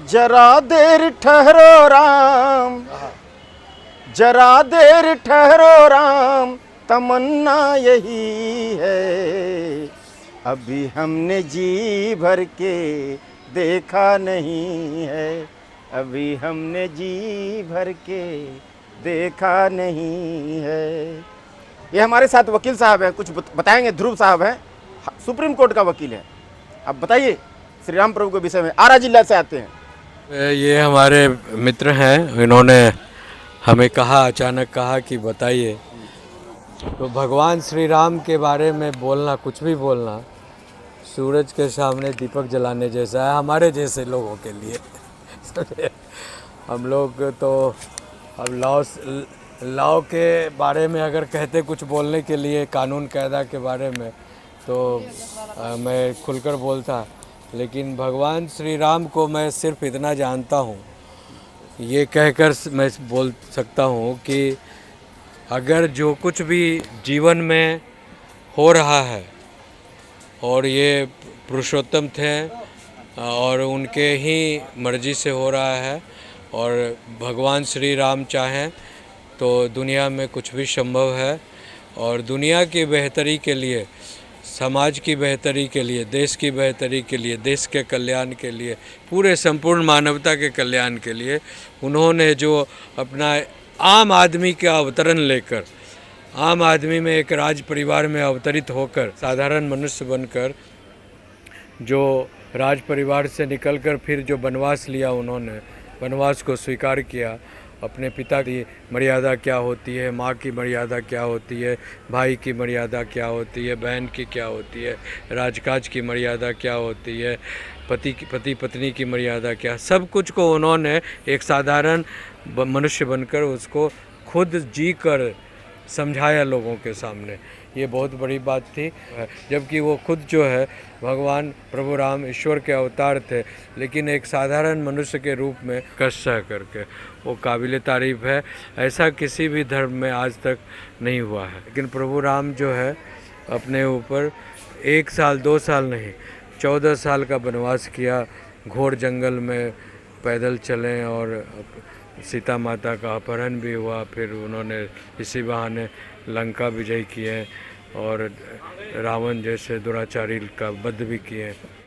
जरा देर ठहरो राम, जरा देर ठहरो राम, तमन्ना यही है, अभी हमने जी भर के देखा नहीं है, अभी हमने जी भर के देखा नहीं है। ये हमारे साथ वकील साहब हैं, कुछ बताएंगे। ध्रुव साहब हैं, सुप्रीम कोर्ट का वकील है। अब बताइए श्री राम प्रभु के विषय में। आरा जिला से आते हैं। ये हमारे मित्र हैं, इन्होंने हमें कहा, अचानक कहा कि बताइए। तो भगवान श्री राम के बारे में बोलना, कुछ भी बोलना, सूरज के सामने दीपक जलाने जैसा है हमारे जैसे लोगों के लिए। हम लोग तो अब लॉ के बारे में अगर कहते कुछ बोलने के लिए, कानून कायदा के बारे में, तो मैं खुलकर बोलता, लेकिन भगवान श्री राम को मैं सिर्फ इतना जानता हूँ, ये कहकर मैं बोल सकता हूँ कि अगर जो कुछ भी जीवन में हो रहा है और ये पुरुषोत्तम थे और उनके ही मर्जी से हो रहा है, और भगवान श्री राम चाहें तो दुनिया में कुछ भी संभव है। और दुनिया की बेहतरी के लिए, समाज की बेहतरी के लिए, देश की बेहतरी के लिए, देश के कल्याण के लिए, पूरे संपूर्ण मानवता के कल्याण के लिए उन्होंने जो अपना आम आदमी का अवतरण लेकर, आम आदमी में एक राज परिवार में अवतरित होकर, साधारण मनुष्य बनकर, जो राज परिवार से निकलकर फिर जो वनवास लिया, उन्होंने वनवास को स्वीकार किया। अपने पिता की मर्यादा क्या होती है, माँ की मर्यादा क्या होती है, भाई की मर्यादा क्या होती है, बहन की क्या होती है, राजकाज की मर्यादा क्या होती है, पति पत्नी की मर्यादा क्या, सब कुछ को उन्होंने एक साधारण मनुष्य बनकर उसको खुद जी कर समझाया लोगों के सामने। ये बहुत बड़ी बात थी, जबकि वो खुद जो है भगवान प्रभु राम ईश्वर के अवतार थे, लेकिन एक साधारण मनुष्य के रूप में कष्ट सह करके, वो काबिल तारीफ है। ऐसा किसी भी धर्म में आज तक नहीं हुआ है। लेकिन प्रभु राम जो है अपने ऊपर 1 साल 2 साल नहीं, 14 साल का वनवास किया, घोर जंगल में पैदल चले, और सीता माता का अपहरण भी हुआ, फिर उन्होंने इसी बहाने लंका विजय किए और रावण जैसे दुराचारी का वध भी किए।